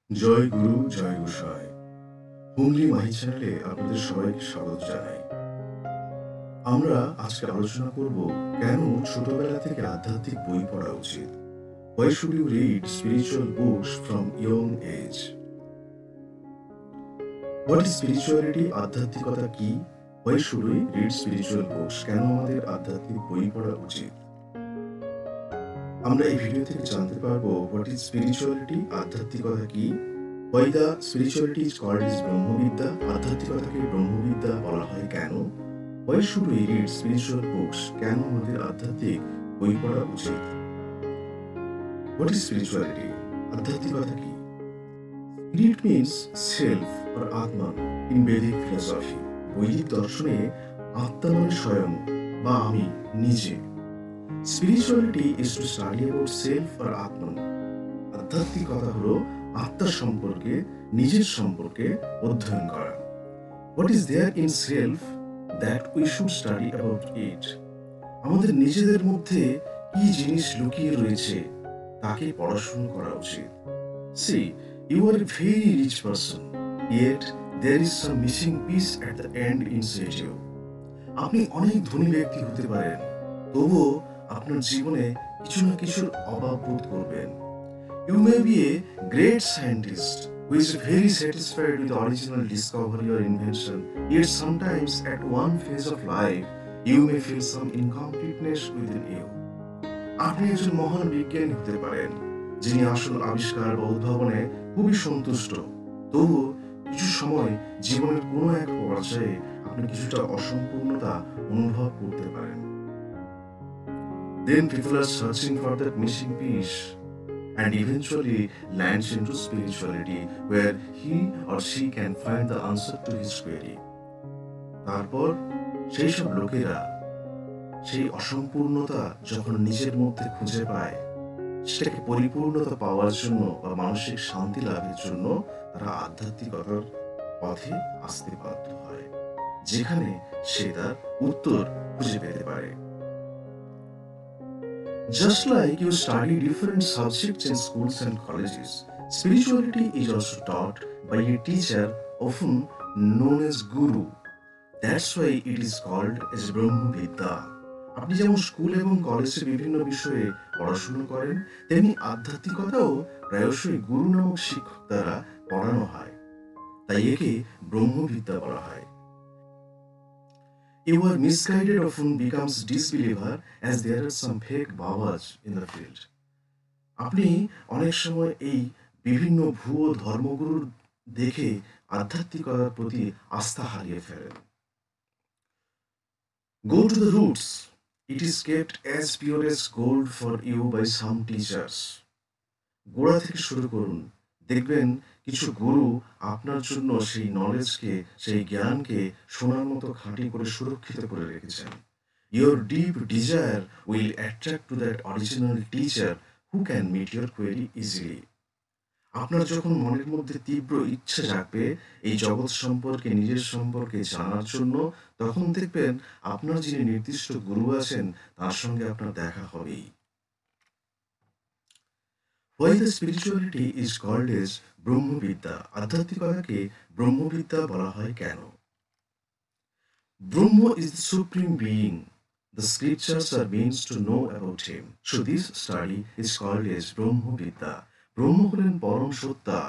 জয় গুরু জয় গোসাই। হুগলি মাহি চ্যানেলে আপনাদের সবাইকে স্বাগত জানাই। আমরা আজকে আলোচনা করব কেন ছোটবেলা থেকে আধ্যাত্মিক বই পড়া উচিত। Why should you read spiritual books from young age? What is spirituality? আধ্যাত্মিকতা কি? Why should we read spiritual books? কেন আমাদের আধ্যাত্মিক বই পড়া উচিত? আমরা এই ভিডিও থেকে জানতে পারবো what is spirituality? আধ্যাত্মিকতা কি? Why the spirituality is called as ব্রহ্মবিদ্যা? আধ্যাত্মিকতাকে ব্রহ্মবিদ্যা বলা হয় কেন? Why should we read spiritual books? কেন আমাদের আধ্যাত্মিক বই পড়া উচিত? What is spirituality? আধ্যাত্মিকতা কি? Spirit means self or Atman in Vedic philosophy. বৈদিক দর্শনে আত্মা মানে স্বয়ং বা আমি নিজে। Spirituality is to study about self or Atman. আধ্যাত্মিকতা হলো আত্মার সম্পর্কে নিজের সম্পর্কে অধ্যয়ন করা। What is there in self that we should study about it? আমাদের নিজেদের মধ্যে কি জিনিস লুকিয়ে রয়েছে তাকে পড়াশোনা করা উচিত। See, you are a very rich person, yet there is some missing piece at the end inside you. আপনি অনেক ধনী ব্যক্তি হতে পারেন, তবুও আপনার জীবনে কিছু না কিছুর অভাব বোধ করবেন। You may be a great scientist who is very satisfied with the original discovery or invention, yet sometimes at one phase of life, you may feel some incompleteness within you. আপনি একজন মহান বিজ্ঞানী হতে পারেন, যিনি আসল আবিষ্কার বা উদ্ভাবনে খুবই সন্তুষ্ট, তবুও কিছু সময় জীবনের কোনো এক পর্যায়ে আপনি কিছুটা অসম্পূর্ণতা অনুভব করতে পারেন। Then people are searching for that missing piece and eventually lands into spirituality where he or she can find the answer to his query. তারপর সেই সব লোকেরা সেই অসম্পূর্ণতা যখন নিজের মধ্যে খুঁজে পায়, সেটাকে পরিপূর্ণতা পাওয়ার জন্য বা মানসিক শান্তি লাভের জন্য তারা আধ্যাত্মিকতার পথে আসতে বাধ্য হয়, যেখানে সে তার উত্তর খুঁজে পেতে পারে। Just like you study different subjects in schools and colleges, spirituality is also taught by a teacher often known as Guru. That's why it is called as ব্রহ্মবিদ্যা। আপনি যেমন স্কুল এবং কলেজে বিভিন্ন বিষয়ে পড়াশোনা করেন, তেমনি আধ্যাত্মিকতাও প্রায়শই গুরু নামক শিক্ষক দ্বারা পড়ানো হয়, তাই একে ব্রহ্মবিদ্যা বলা হয়। You are misguided often becomes disbeliever as there are some fake babas in the field. আপনি অনেক সময় এই বিভিন্ন ভুয়ো ধর্মগুরুর দেখে আধ্যাত্মিকতার প্রতি আস্থা হারিয়ে ফেলেন। Go to the roots. It is kept as pure as gold for you by some teachers. গোড়া থেকে শুরু করুন, দেখবেন কিছু গুরু আপনার জন্য সেই নলেজকে, সেই জ্ঞানকে সোনার মতো খাঁটি করে সুরক্ষিত করে রেখেছেন। Your deep desire will attract to that original teacher who can meet your query easily. আপনার যখন মনের মধ্যে তীব্র ইচ্ছা জাগবে এই জগৎ সম্পর্কে, নিজের সম্পর্কে জানার জন্য, তখন দেখবেন আপনার যিনি নির্দিষ্ট গুরু আছেন তার সঙ্গে আপনার দেখা হবেই। Why the spirituality is called as ব্রহ্মবিদ্যা? আধ্যাত্মিকতাকে ব্রহ্মবিদ্যা বলা হয় কেন? Brahma is the supreme being. The scriptures are means to know about him. So this study is called as ব্রহ্মবিদ্যা। ব্রহ্ম হলেন পরম সত্তা।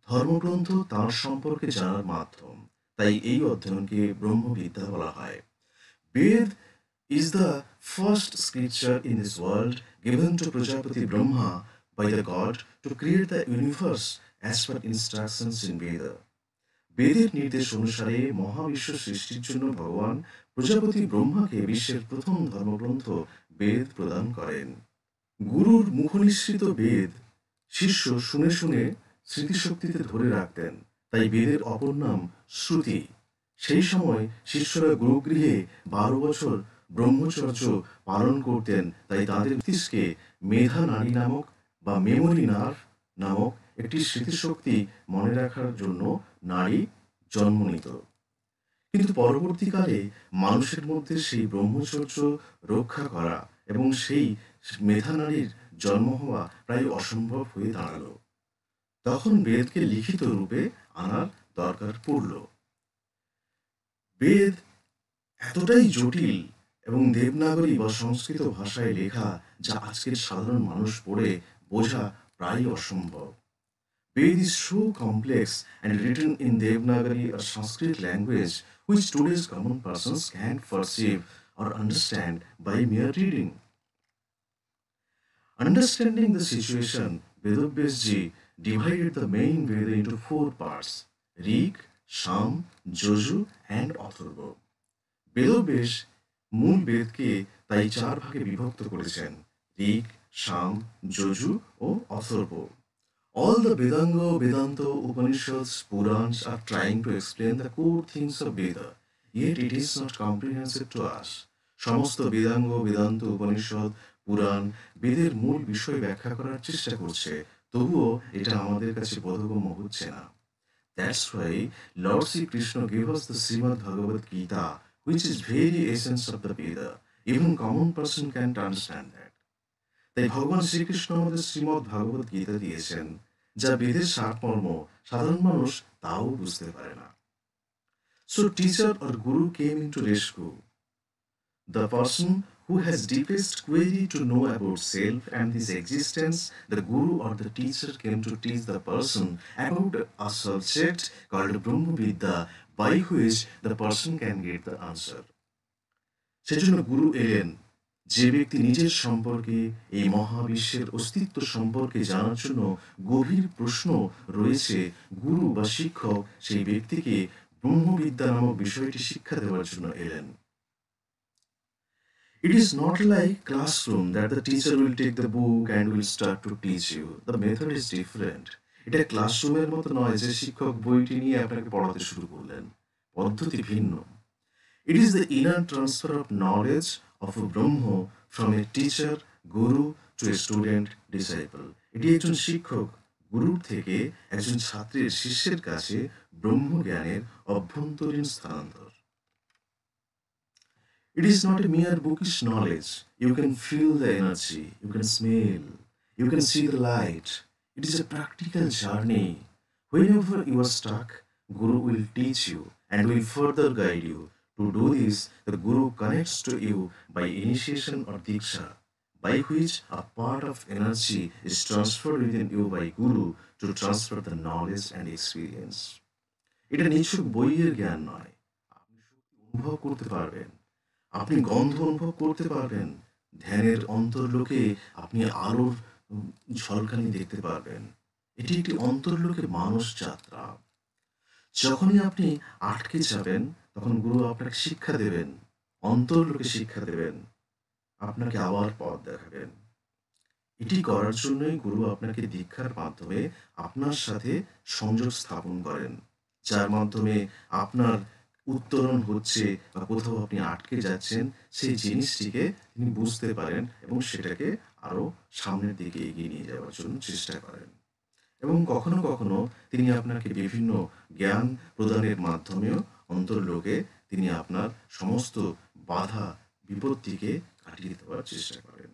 ধর্মগ্রন্থ তাঁর সম্পর্কে জানার মাধ্যম, তাই এই অধ্যয়নকে ব্রহ্মবিদ্যা বলা হয়। বেদ is the first scripture in this world given to Prajapati Brahma by the God to create the universe as per instructions in Veda. বেদের নির্দেশ অনুসারে মহাবিশ্ব সৃষ্টির জন্য ভগবান প্রজাপতি ব্রহ্মাকে বিশ্বের প্রথম ধর্মগ্রন্থ বেদ প্রদান করেন। গুরুর মুখনিসৃত বেদ শিষ্য শুনে শুনে স্মৃতিশক্তিতে ধরে রাখতেন, তাই বেদের অপর নাম শ্রুতি। সেই সময় শিষ্যরা গুরুগৃহে 12 বছর ব্রহ্মচর্য পালন করতেন, তাই তাদের মস্তিষ্কে মেধা নাড়ি নামক বা মেমোরি নার্ভ নামক একটি স্মৃতিশক্তি মনে রাখার জন্য নাড়ি জন্ম নিত। কিন্তু পরবর্তীকালে মানুষের মধ্যে সেই ব্রহ্মচর্য রক্ষা করা এবং সেই মেধানারীর জন্ম হওয়া প্রায় অসম্ভব হয়ে দাঁড়ালো। তখন বেদকে লিখিত রূপে আনার দরকার পড়ল। বেদ এতটাই জটিল এবং দেবনাগরী বা সংস্কৃত ভাষায় লেখা যা আজকের সাধারণ মানুষ পড়ে বোঝা প্রায় অসম্ভব। Ved is so complex and written in Devanagari or Sanskrit language which today's common persons can't perceive or understand by mere reading. Understanding the situation, Vedabhyasji divided the main Veda into four parts: Rig, Sham, Joju, and Atharva. Vedvyas মূল বেদকে তাই চার ভাগে বিভক্ত করেছেন: ঋক, সাম, যজু ও অথর্ব। All the Vedanga, Vedanta, Upanishads, Purans are trying to explain the core things of Veda, yet it is not comprehensive to us. সমস্ত বেদাঙ্গ, বেদান্ত, উপনিষদ, পুরাণ বেদের মূল বিষয় ব্যাখ্যা করার চেষ্টা করছে, তবুও এটা আমাদের কাছে বোধগম্য হচ্ছে না। That's why Lord Sri Krishna gave us the Srimad Bhagavad Gita, which is very essence of the Veda. Even common person can't understand that. তাই ভগবান শ্রীকৃষ্ণ আমাদের শ্রীমদ্ ভাগবত গীতা দিয়েছেন, যা বেদের সারমর্ম সাধারণ মানুষ তাও বুঝতে পারে না। So teacher or guru came into rescue. The person who has deepest query to know about self and his existence, the guru or the teacher came to teach the person about a subject called Brahma Vidya, by which the person can get the answer. সেজন্য গুরু এলেন, যে ব্যক্তি নিজের সম্পর্কে, এই মহাবিশ্বের অস্তিত্ব সম্পর্কে জানার জন্য গভীর প্রশ্ন রয়েছে, গুরু বা শিক্ষক সেই ব্যক্তিকে ব্রহ্মবিদ্যা নামক বিষয়টি শিক্ষা দেওয়ার জন্য এলেন। It is not like classroom that the teacher will take the book and will start to teach you. The method is different. এটা ক্লাসরুমের মতো নয় যে শিক্ষক বইটি নিয়ে আপনাকে পড়াতে শুরু করলেন। পদ্ধতি ভিন্ন। It is the inner transfer of knowledge of a Brahma from a teacher, guru to a student, disciple. এটি একজন শিক্ষক গুরুর থেকে একজন ছাত্রের শিষ্যের কাছে ব্রহ্মজ্ঞানের অভ্যন্তরীণ স্থানান্তর। It is not a mere bookish knowledge. You can feel the energy, you can smell, you can see the light. It is a practical journey. Whenever you are stuck, Guru will teach you and will further guide you. To do this, the Guru connects to you by initiation or Diksha, by which a part of energy is transferred within you by Guru to transfer the knowledge and experience. এটা নিছক বইয়ের জ্ঞান নয়, আপনি শক্তি অনুভব করতে পারবেন, আপনি গন্ধ অনুভব করতে পারবেন, ধ্যানের অন্তর্লোকে আপনি আলোর ঝলকানি দেখতে পারবেন। এটি একটি অন্তর্লোকে মানস যাত্রা। যখনই আপনি আটকে যাবেন, তখন গুরু আপনাকে শিক্ষা দেবেন, অন্তর্লোকে শিক্ষা দেবেন, আপনাকে আবার পথ দেখাবেন। এটি করার জন্যই গুরু আপনাকে দীক্ষার মাধ্যমে আপনার সাথে সংযোগ স্থাপন করেন, যার মাধ্যমে আপনার উত্তরণ হচ্ছে বা কোথাও আপনি আটকে যাচ্ছেন, সেই জিনিসটিকে তিনি বুঝতে পারেন এবং সেটাকে আরো সামনের দিকে এগিয়ে নিয়ে যাওয়ার জন্য চেষ্টা করেন। এবং কখনো কখনো তিনি আপনাকে বিভিন্ন জ্ঞান প্রদানের মাধ্যমেও অন্তর্লোকে তিনি আপনার সমস্ত বাধা বিপত্তিকে কাটিয়ে দেওয়ার চেষ্টা করেন।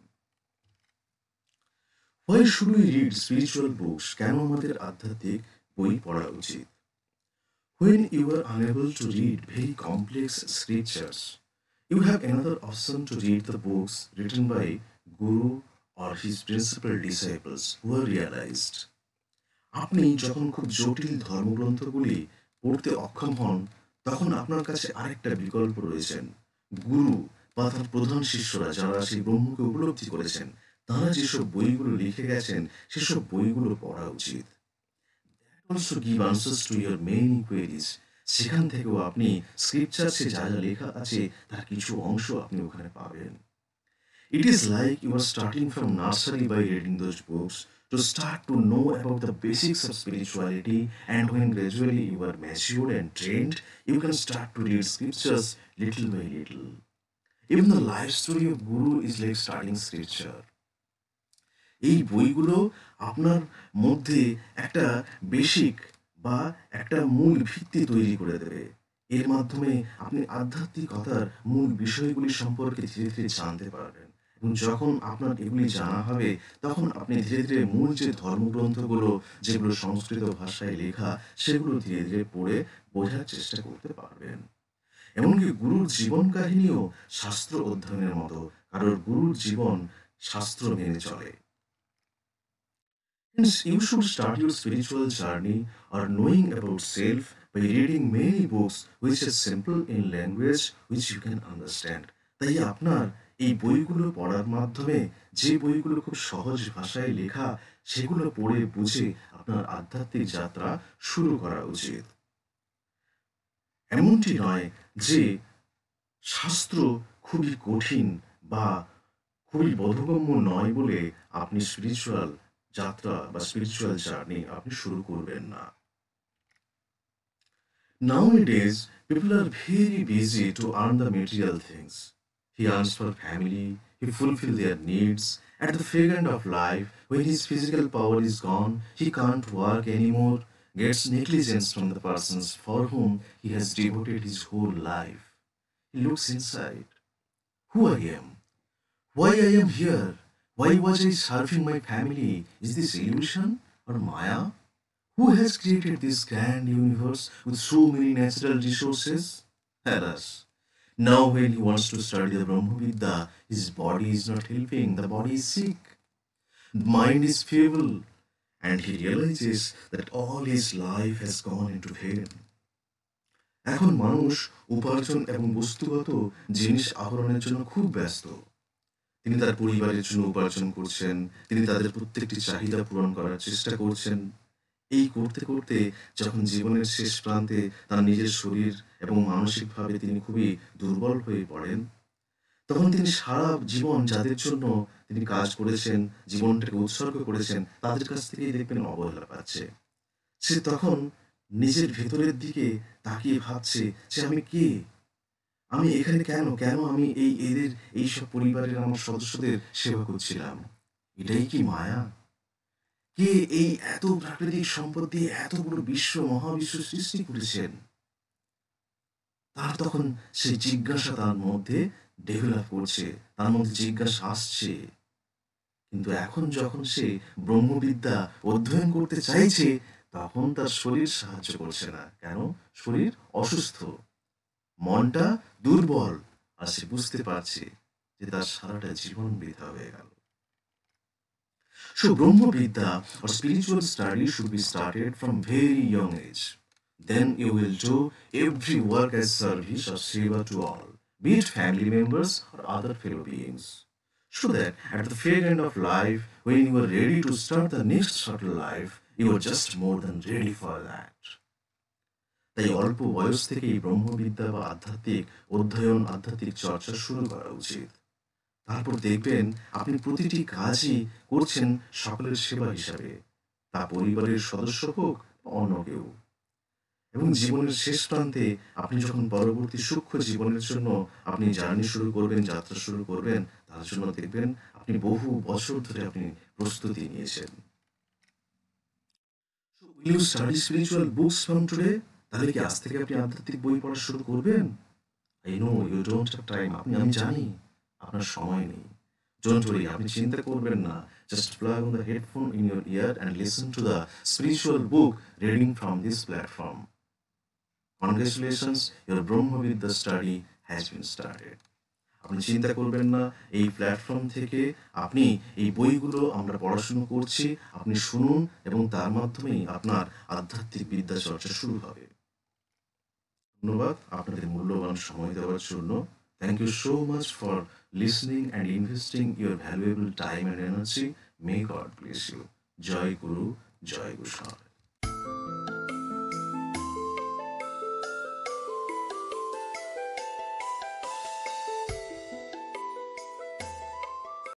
Why should we read spiritual books? কেন আমাদের আধ্যাত্মিক বই পড়া উচিত? When you are unable to read very complex scriptures, you have another option to read the books written by Guru or his principal disciples who are realized. আপনি যখন খুব জটিল ধর্মগ্রন্থগুলি পড়তে অক্ষম হন, তখন আপনার কাছে আরেকটা বিকল্প রয়েছেন। গুরু বা তার প্রধান শিষ্যরা যারা সেই ব্রহ্মকে উপলব্ধি করেছেন, তারা যেসব বইগুলো লিখে গেছেন সেসব বইগুলো পড়া উচিত। Also give answers to your main queries. সেখান থেকেও আপনি স্ক্রিপচার্সে যা যা লেখা আছে তার কিছু অংশ আপনি ওখানে পাবেন। It is like you are starting from nursery by reading those books to start to know about the basics of spirituality, and when gradually you are matured and trained, you can start to read scriptures little by little. Even the life story of Guru is like starting scripture. এই বইগুলো আপনার মধ্যে একটা basic বা একটা মূল ভিত্তি তৈরি করে দেবে। এর মাধ্যমে আপনি আধ্যাত্মিকতার মূল বিষয়গুলি সম্পর্কে ধীরে ধীরে জানতে পারবেন এবং যখন আপনার এগুলি জানা হবে, তখন আপনি ধীরে ধীরে মূল যে ধর্মগ্রন্থগুলো, যেগুলো সংস্কৃত ভাষায় লেখা, সেগুলো ধীরে ধীরে পড়ে বোঝার চেষ্টা করতে পারবেন। এমনকি গুরুর জীবন কাহিনীও শাস্ত্র অধ্যয়নের মতো, কারণ গুরুর জীবন শাস্ত্র মেনে চলে। Hence, you should start your spiritual journey or knowing about self by reading many books which are simple in language which you can understand. তাই আপনার এই বইগুলো পড়ার মাধ্যমে, যে বইগুলো খুব সহজ ভাষায় লেখা, সেগুলো পড়ে বুঝে আপনার আধ্যাত্মিক যাত্রা শুরু করা উচিত। এমনটি নয় যে শাস্ত্র খুবই কঠিন বা খুবই বোধগম্য নয় বলে আপনি স্পিরিচুয়াল যাত্রা বা স্পিরিচুয়াল জার্নি আপনি শুরু করবেন না। Nowadays, people are very busy to earn the material things. He earns for family, he fulfill their needs. At the fag end of life, when his physical power is gone, he can't work anymore, gets negligence from the persons for whom he has devoted his whole life. He looks inside. Who I am? Why I am here? Why was I serving my family? Is this illusion or Maya? Who has created this grand universe with so many natural resources? Alas, now when he wants to study the Brahmavidya, his body is not helping, the body is sick, the mind is feeble, and he realizes that all his life has gone into vain. এখন মানুষ উপার্জন এবং বস্তুগত জিনিস আহরণের জন্য খুব ব্যস্ত। তিনি তার পরিবারের জন্য উপার্জন করছেন, তিনি তাদের প্রত্যেকটি চাহিদা পূরণ করার চেষ্টা করছেন। এই করতে করতে যখন জীবনের শেষ প্রান্তে তার নিজের শরীর এবং মানসিকভাবে তিনি খুবই দুর্বল হয়ে পড়েন, তখন তিনি সারা জীবন যাদের জন্য তিনি কাজ করেছেন, জীবনটাকে উৎসর্গ করেছেন, তাদের কাছ থেকেই দেখবেন অবহেলা পাচ্ছে। সে তখন নিজের ভেতরের দিকে তাকিয়ে ভাবছে যে আমি কে, আমি এখানে কেন, আমি এদের এইসব পরিবারের আমার সদস্যদের সেবা করছিলাম। এটাই কি মায়া? কে এই এত প্রাকৃতিক সম্পদ দিয়ে এত বড় বিশ্ব মহাবিশ্ব সৃষ্টি করেছেন? তার তখন সেই জিজ্ঞাসা তার মধ্যে ডেভেলপ করছে, তার মধ্যে জিজ্ঞাসা আসছে। কিন্তু এখন যখন সে ব্রহ্মবিদ্যা অধ্যয়ন করতে চাইছে, তখন তার শরীর সাহায্য করছে না। কেন? শরীর অসুস্থ, মনটা দুর্বল, আর সে বুঝতে পারছে যে তার সারাটা জীবন বৃথা হয়ে গেল। So Brahmavidya or spiritual study should be started from very young age. Then you will do every work as service or seva to all, be it family members or other fellow beings. So that at the fair end of life, when you are ready to start the next subtle life, you are just more than ready for that. তাই অল্প বয়স থেকেই ব্রহ্মবিদ্যা বা আধ্যাত্মিক অধ্যয়ন, আধ্যাত্মিক চর্চা শুরু করা উচিত। তারপর দেখবেন আপনি প্রতিটি কাজই করছেন সকলের সেবা হিসাবে, তা পরিবারের সদস্য হোক বা অন্য কেউ। এবং জীবনের শেষ প্রান্তে আপনি যখন পরবর্তী সূক্ষ্ম জীবনের জন্য আপনি জার্নি শুরু করবেন, যাত্রা শুরু করবেন, তার জন্য দেখবেন আপনি বহু বছর ধরে আপনি প্রস্তুতি নিয়েছেন। Will you study spiritual books from today? তাহলে কি আজ থেকে আপনি আধ্যাত্মিক বই পড়া শুরু করবেন? I know you don't have time. আমি জানি আপনার সময় নেই। Don't worry, আপনি চিন্তা করবেন না। Just plug on the headphone in your ear and listen to the spiritual book reading from this platform. Congratulations, your Brahmavidya study has been started. আপনি চিন্তা করবেন না, এই প্ল্যাটফর্ম থেকে আপনি এই বইগুলো আমরা পড়াশুনো করছি, আপনি শুনুন এবং তার মাধ্যমেই আপনার আধ্যাত্মিক বিদ্যা চর্চা শুরু হবে। ধন্যবাদ আপনাদের মূল্যবান সময় দেওয়ার জন্য। Thank you so much for listening and investing your valuable time and energy. May God bless you. Joy Guru, Joy Gosai.